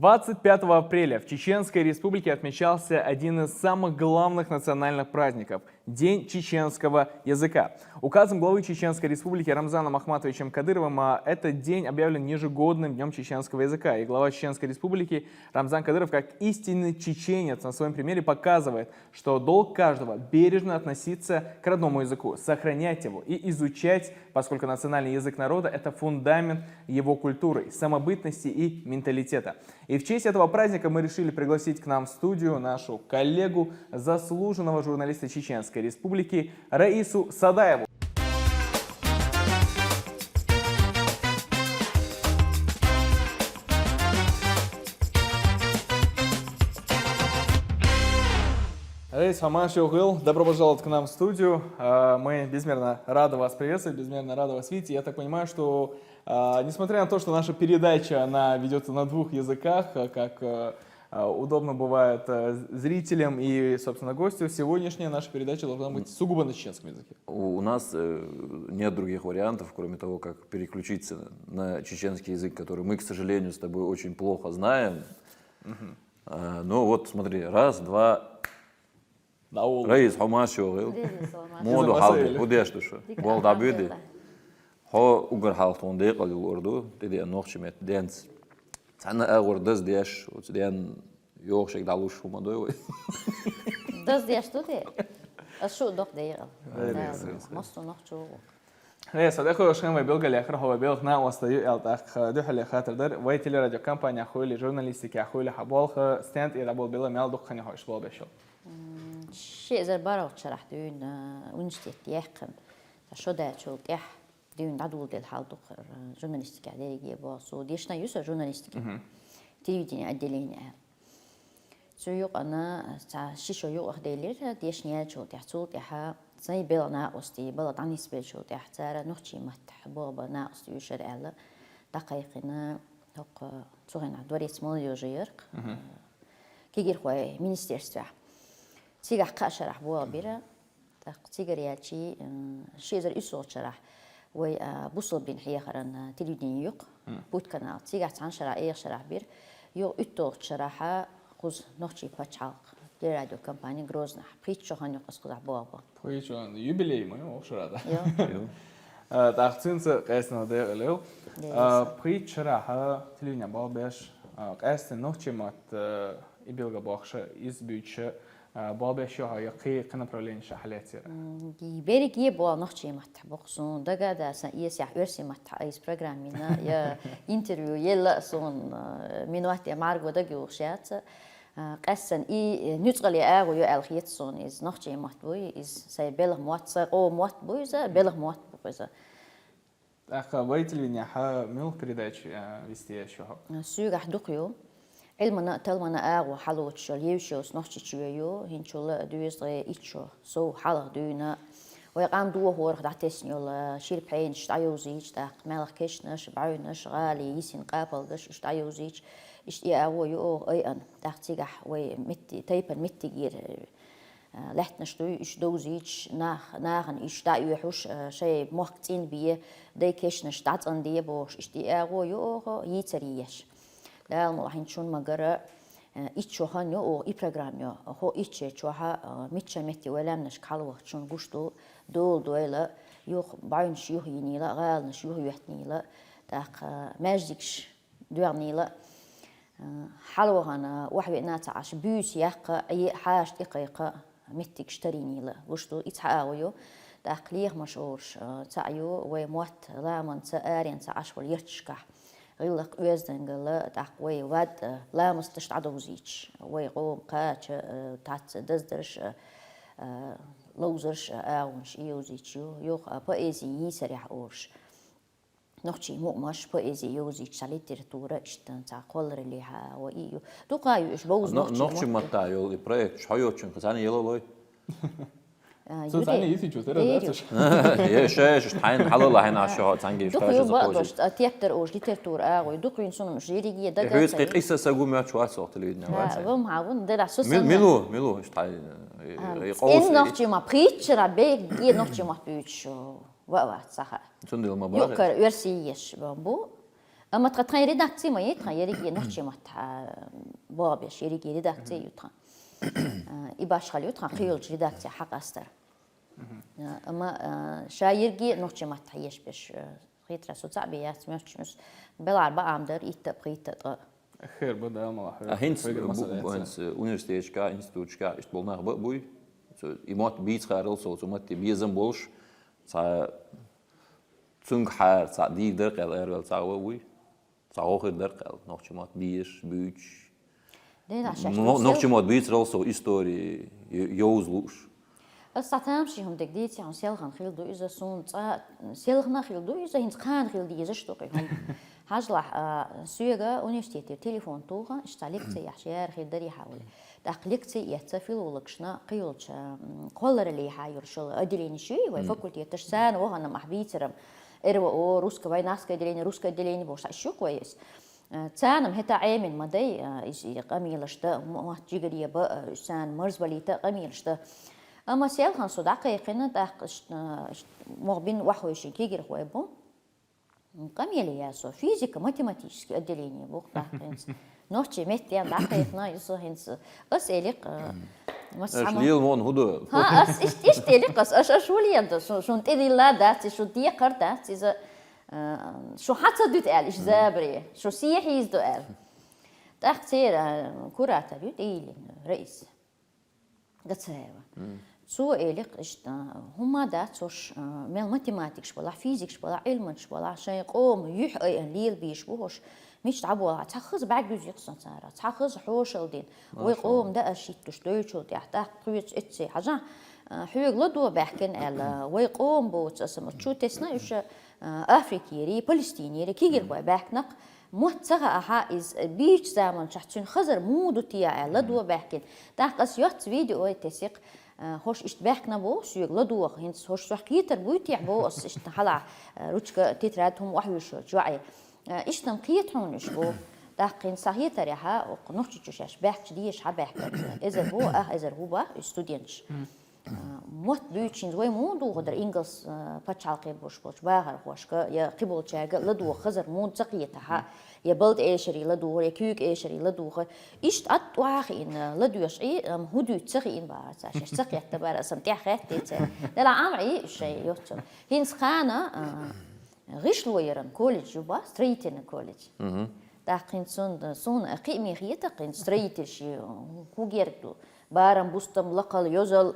25 апреля в Чеченской Республике отмечался один из самых главных национальных праздников – День чеченского языка. Указом главы Чеченской Республики Рамзаном Ахматовичем Кадыровым этот день объявлен ежегодным днем чеченского языка. И глава Чеченской Республики Рамзан Кадыров, как истинный чеченец, на своем примере показывает, что долг каждого бережно относиться к родному языку, сохранять его и изучать, поскольку национальный язык народа – это фундамент его культуры, самобытности и менталитета. И в честь этого праздника мы решили пригласить к нам в студию нашу коллегу, заслуженного журналиста Чеченской Республики Раису Садаеву. Раис Хамашиогыл, добро пожаловать к нам в студию. Мы безмерно рады вас приветствовать, безмерно рады вас видеть. Я так понимаю, что несмотря на то, что наша передача она ведется на двух языках, как удобно бывает зрителям и, собственно, гостю, сегодняшняя наша передача должна быть сугубо на чеченском языке. У нас нет других вариантов, кроме того, как переключиться на чеченский язык, который мы, к сожалению, с тобой очень плохо знаем. Ну вот, смотри, раз, два. Раис Хамашиогыл, моду халды, удештушу, волдабюди. Хо угар халтон декали урду, деди нохчимет денс. Цана агурдаз деш, уцден йохшек далуш хумадой. Даз деш туди? Ашу дох дейгал. Мосту нохчу. Раис, адехо шхемай белгали ахрахова белх на остаю элтах духали хатырдар. Вайтили радио компания хуили журналистики хуили хаболха стенд и рабол бела мел духани хош бол бешол. شيء زي البارة شرح دون ونشتي تياقن شو ده شو تياح دون عدول دل حال دخر جورناليستيك عدالي باسو ديشنا يوسف جورناليستيك تيجي عدلين شو يوق أنا شو يوق أخديلير ديشني شو تحصل تياها زي بلا ناقصتي بلا تعني سبيل شو تياح ترى نحكي متح بابا ناقصتي يشر على دقيقنا هق صغير دوري اسمه يجيرك كيجي خوي مينستيرستوا تيجا قاشرح بوا بيرا تيجا ريالشي شيء زر إسوق شرح وي بوصل بين حيا خرن تلفزيون يق بود قناة تيجا عن شرح إيه شرح بير يو إتوق شرحها خوز نحكي بتشعق لراديو كمباني غروزنا بيت شو هنيو قصقص بابا بيت شو هن يوبيلي ما هو شرح ده تأخذين قاسنا ده ليو بيت شرحها تلفزيون بابش قاسنا نحكي مات يبيلغ باخشة إزبيتش بابش هاي قي направление شحلاتي. يبارك يبوا نحكي مات بقصون دقا ده سياسي عرسي مات أي برنامجنا يا انترفيو يلا صون من وقت معرض دقي وخشات قسن إي نتقلي أغو يو الخيط صون إز نحكي مات بوي إز سيبلغ موات أو موات بوي إز بلغ موات بوي إز. أخا بيتلي ح ملك передач вести شو. سوق دقيو. علمنا تلمنا أغو حلوة شليوشو سنحكي شويو هنشول دويز إيشو سو حلق دونا ويقام دوه هورخ دعتسنيول شير بحين شتعيوزيج داق مالخ كشنش بعينش غالي يسين قابلدش شتعيوزيج اشتي أغو يو أيان داق تيجح وي متي تيبن متي جير لحتنش دوي إش دوزيج ناخن إش دايوحوش شيء موقتين بيه داي كشنش دعتن دي بوش اشتي أغو يو يتريش لا الحين شون مجرى إيش هنيو أو إي برنامج هو إيش شوها متش متي ولا منش كالوه شون قشطو دول دويلا يوخ بعين شيوه ينيلا غال نشيوه يحنيلا داق ماجدكش دوغنيلا حلوه هنا واحد ناتعش بيوس يق أي حاجة دقيقة متك شترينيلا قشطو إتحاويو داق ليه مشورش تعيو وموت لا من تأرين تعش واليرتشكح غيلق ويزدنجل تحوي واد لا مستشت عدوزيش ويقوم قاتش تات دزدرش لوزرش أونش يوزيشيو يوخ بأيزي يسرح أورش نحكي مش بأيزي يوزيش ساليتيرتورة إشتن تعقل رليها وإيو دوقايو إيش بوز نحكي متى يول البروجكت شو شن كساني يلا لوي سوساني يسيجو ترى داتش. يا شاش حين حلال حين عشوا تانجي دوك يبغاش تياتر أوش ليترتور أغوي دوك ينسون مش يريجي دقة. هو يسقي قصة سجوا ما شو أصوات اللي يدنا. وهم عاون ده سوسان. ميلو إيش تعال. إن نحكي ما بريتش ربيك يه نحكي ما بريتش وقت صح. شو ندير ما بعرف. يكر يرسيش بامبو أما تخيل редакция ما يتخيل يجي نحكي ما بابش يجي редакция يتخا إباش خليه يتخا خيول редакция حق أستر أما شايرجي نحكي ما تحيش بش خيط رسول صعبيات مش بالعربة عمدر يتبقى خير بدأ ما هنس universiteit kā institūts kā istbolnā buj imot bīts kā relso sumat biezam bolš sa tsung haar sa die der qel wel sa buj sa hoger der qel nog chmot bies buch nog chmot bīts relso истории jozluš الساعتام شيهم دقديت يعني سيلغن خيل دو إذا سون سيلغنا خيل دو إذا هنت خان خيل دي إذا شتوقي هم هاجلح سويغا ونشتيتي تليفون توغا اشتاليكتي يحشيار خيل دري حاولي داقليكتي يتسفل ولكشنا قيلش قولر اللي حاير شل أدليني شوي وفكرتي يتشسان وغانا محبيترم إروا أو روسكا باي ناسكا أدليني بوش شو كويس تانم هتا عامل مدي قميلشتا ما تجيغريا بقى سان مرزبليتا قميلشتا أما سيل خان صدق قيقنا داقش مغبين وحويشين كيجر خويبو قميلي ياسو فيزيكا ماتيماتيكسكي أدليني بوق داقينس نوتشي متيان داقيقنا يسو هنس أس إليق ليل مون هدو ها أس إيش تليق أس شو ليان شو نتدي لا داتي شو ديقر داتي إذا شو حتى دوت قال إيش زابري شو سيحيز دو قال داقتير كوراتا بيوت إيلي رئيس قصيرة سو إليق إشتا هما داتوش مال ماتيماتيكش ولا فيزيكش ولا علمش ولا شيء قوم يحقي ليل بيش بوش مش تعبوا تخز بعد جزء يقصن سارة تخز حوش الدين ويقوم ده أشيء تشتوي ده حتى قويت إتسي حاجة حيق لدو بحكن على ويقوم بوت اسمه شو تسنا إيش أفريقيا فلسطيني كيجر بحكنق متسغة أحائز بيش زمن شحتون خزر مودو تيا لدو بحكن تحقس يوت فيديو تسيق هوش اشتباهنا بو سيق لدو هنس هوش سحكيتر بويتيع بو اس اشتحلع روتشك تيترادهم وحوش جوعي اشتم قيتهونش بو داقين صحيتر يها وقنوحتش اشباحش ديش حباحك إذا هو إذا هو با ستودينش مت دوتشين زوي مودو غدر إنجلس بتشالقي بوش باهر واشكا يا قبول شاقة لدو خزر مود زقيتها يا بلد إيشري لدو يا كيوك إيشري لدو إيشت أتواخي إن لدو يشعي هدو تسقي إن بارس عشان تسقي اعتبار سمتيح خيتي لا عمري شيء يوتشو هينس خانة غش لويرن كوليج جوبا ستريتين كوليج داقين سون قيمي خيتقين ستريت شي هو جيردو بارم بوستم لقل يوزل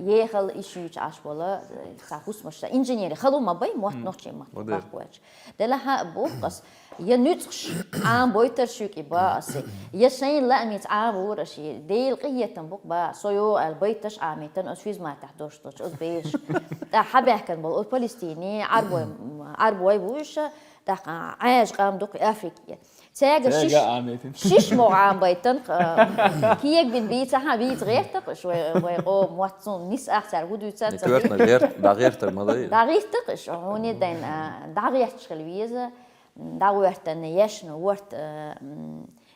يهل إشيج عشولا ساقوس مش إنجنيير خلو ما بي موت نوتشي ما باقواج دلها بوقس ينوتش عام بويتر شوك إباسي يشين لا ميت عابور شيء ديل قية تنبوق با سويو البيتش عاميتن أسفيز ما تحدوش توش أسبيش دا حبه كان بول فلسطيني عربوي بوش دا عايش قام دوق أفريقيا تاجا شيش مو عام بيتن كيك بين بيتها بيت غيرتق شوي ويقوم واتسون نيس أحسر هدو تسات دا غيرتر ماذا دا غيرتق شو هوني دين دا غيرتش خلويزة دا غيرتن يشن ورت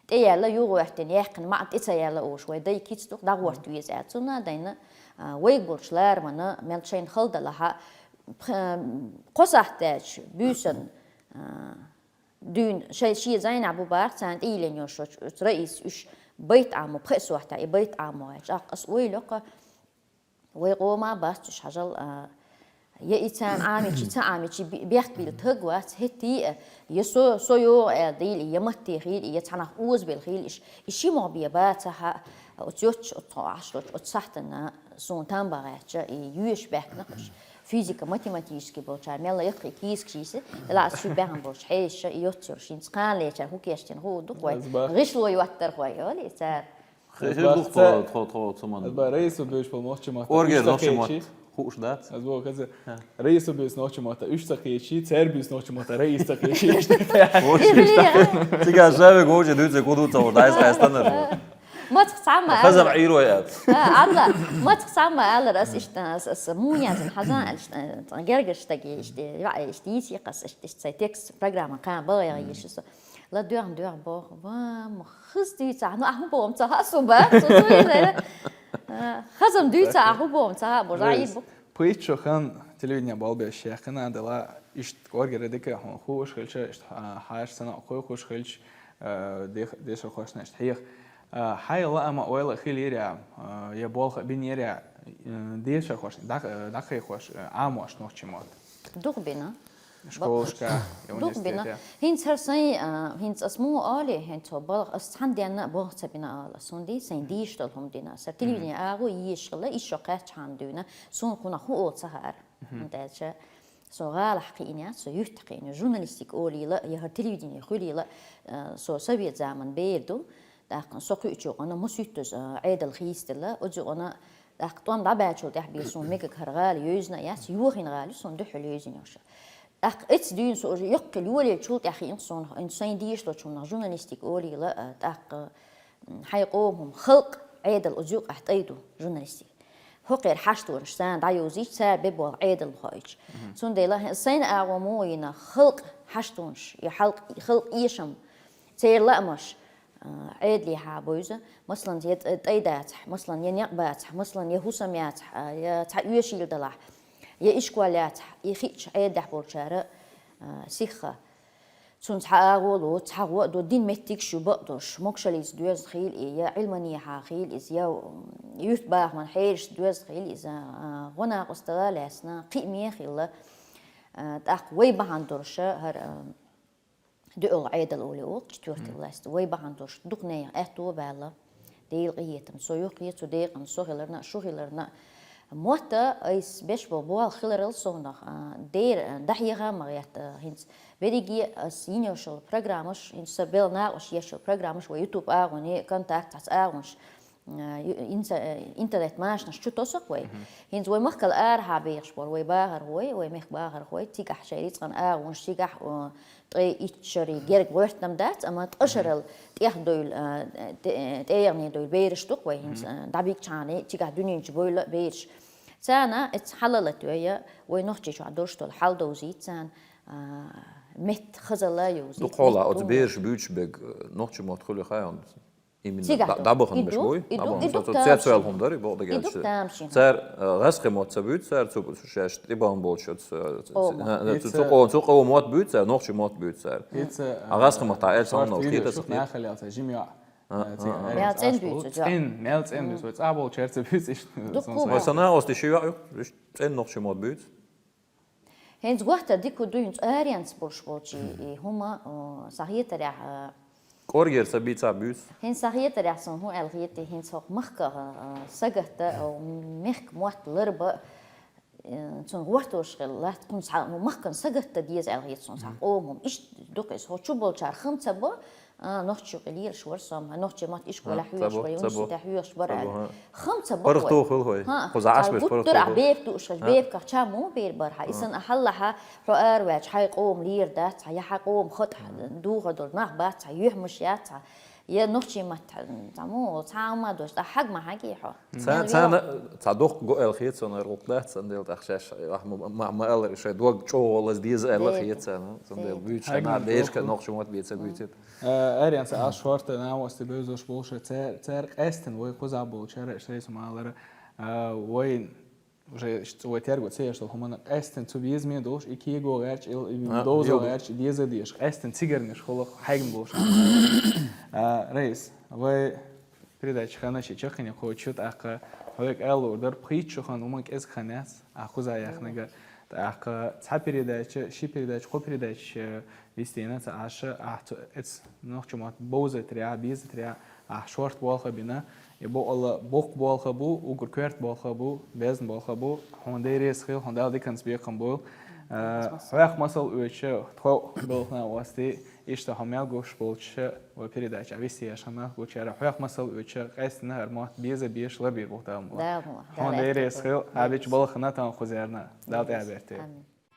تيالا يو غيرتن يحقن ما تيالا أو شوي دا يكيتستوك دا غيرت ويز أتسونا دين ويقولش لار منا ملشين خلد لها قصحتاج بيسن دون شيء زين أبو بار سانت إيلين يوش رئيس إيش بيت عمو بخس وحده بيت عمو إيش أقص ويلقى ويقوما بس إيش حجل يإنسان عامي شيء بيحكي بالتجوات هتي يسو سويو ديل يمتي خيل يتعنى أوز بالخيل إيش ما بيباتها وتيوتش وتعشرت وتصحتنا سون تنبغيتش يوش بحكناش فيزيكا ماتيماتيكسكي بولشار ميلا يقي كيسكشيسي لا شو بهم بولش حيش يوتشر شين سقان ليش هو كيشتن هو دقوي غشلو يوتر خوي ولي صار تخو تسمون رئيس بيش بالماتش مات أورجر نوتش مات خوش دات أزبوع كذا رئيس بيش نوتش مات إيش تقيشي تير بيش نوتش مات رئيس تقيشي تيجا شابك هوجي دوتش كودو تصور دايس قاستنر ما تخصعما خزر عيرويات علا ما تخصعما على رأس إيش مو يعني حزان جرجش تجي إيش تيجي قص إيش تيكس برنامج كان بغي إيش لا دوغ بوغ وام خزدي تاع نحو بوم تاع صوبا خزم دي تاع بوم تاع برايب بيت شو خان تلفزيون بالبي الشيخنا دلا إشت قارجر ديك هون خوش خلش إشت حاش سنة أقوي خوش خلش ديش خوش نشت حيخ حي الله أما أول خيل يريع يبالخ بين يريع ديش خوش دقي خوش عام واش نوع شمات دوغ بينا شكوشكا دوغ بينا هينس هرسي هينس اسمو آلي هينس بالغ أستحن دينا بالغ تبينا آلا سون دي سين ديش تلهم دينا سرتيلي دينا آغو يشغل إيشاقات شاندونا سون كنا خو أوت سهر انتاجة سو غال حقينيا سو يحتقين جورناليستيك أولي لا يهر تلفزيون يخولي لا سو سوفيت زمن بيردو داقن سوقي جو أنا مسيتوز عيد الخيست لا أجو أنا داقن داباتشو تحبي سون ميك هرغال يوزنا ياس يوخين غالي سون دحل يوزين يوشا داق إتس دين سو يقل يولي تشوت أخي إنسان إنسان ديش لو شون جورناليستيك أولي لا داق حيقومهم خلق عيد الأزوق أحتيدو جورناليستيك هقير حشتور شتان دايوزيش سار بيبو عيد الخايج سون ديلا سين أعواموينا خلق حشتونش خلق إيشم تير لا مش عيد لي حابوزة مثلا يتأيدات مثلا ينقبات مثلا يهوسميات يتعيشيل دلح يإشكوالات يخيش عيد دحبور شارع سيخة سون تعاولو تعاو دو دين متيك شو بقدرش مكشليز دوز خيل إيا علمانية حاخيل إذا يثبح من حيرش دوز خيل إذا غنا قستلا لسنا قيمية خيل تأقوي بهاندرش هر دول عيد الأولى وقت تورت اللاست وي بهاندرش دقنية أهتو بالا ديل قيتم سو يقيت ديقن سو خيلرنا شو خيلرنا موتا ايس بيش بوال خيلرل سوندا دير دحيغا مغيات هنس بديجي سينيوشل برنامج هنس بيلنا وش يشل برنامج ويوتيوب اغوني كونتاكت اس اغونش انترنت ماش نشتو توسق وي هنس وي مخكل ار هابيش بور وي باهر وي مخ باهر وي تيغح شيريت قن اغونش تيغح طي إتشري جيرك وقتم دات أما تأشرل تيح دول تيرني دول بيرش تقوي هنس دابيك شاني تيجا دنيا جبول بيرش سانا اتحللت ويا وينوحتي شو عدوش تول حال دوزيت سان مت خزلا يوزيت دقولا أتبيرش بيوتش بيج نوحتي ما تخلي خيان دابخن بشوي دابخن سير هندري بعد جالس سير غسق موت سبيت سير شاش تبان بولشت سوق موت بيت سير نوحتي موت بيت سير غسق مقطع سان نوحتي شوف ناخل يا جيميا ميلتين بيوت ميلتين بيوت ويت أبو شرط بيوت إيش وسنا أستي شيء إن نوحتي موت بيوت هنز وقت ديكو دوينز أريانس بولشي هما صحيح ترى كورجر سبيت سابيوس هن صحيح ترى هو الغيتي هن سوق مخك سجت أو مخك موت لربا سون وقتوش لا تكون مخك سجت ديز الغيت سون صح أوهم إيش دوكس هو شو بولشار خمسة با نحشو قليل شوار سام نحشي مات إيش ولا حيوش ولا يمشي تحيوش برا خمسة با برختو خل هوي خزعش بس برختو ترى بيب توش بيب كحشا مو بير برها إسن أحلها حقار واج حيقوم لير دات حيقوم خد دوغ دور نخ بات يحمشيات يا نحشي مات تعمو تعمو دوش حق ما حكي حو سان تعدوق جو الخيط سان رقدات سان ديل تخشش ما قال شيء دوق شو ولا ديز الخيط سان ديل بيت أنا ديش كنوخش موت بيت سبيت أريانس أشورت ناو استبيزوش بولش تار أستن وي قزع بولشر شيء سمعلر وين уже что терго цея что хомана эстен цу визме дош и киго гарч ил дозо гарч дизе диш эстен цигарниш холох хайгн болш рейс вы передача ханаши чахне хочет ака хойк алордер притчухан умак эс ханас ахуза яхнага ака ца передача ши передача хо передача вистена ца аша ахт эц нохчумат бозе тря биз тря шорт болха бина يبقى الله بوق بالخبو وكركرت بالخبو بزن بالخبو هنديريس خيل هندال دي كنس بيقم بول فاخ مثل وش تخو بالنا واسطي إيش تهمل جوش بولش وبريداش عبيسي عشان جوش على فاخ مثل وش قيسنا هرمات بيزة بيش لبير بوتام هنديريس خيل عبيش بالخنا تام خزيرنا دال تعبرتي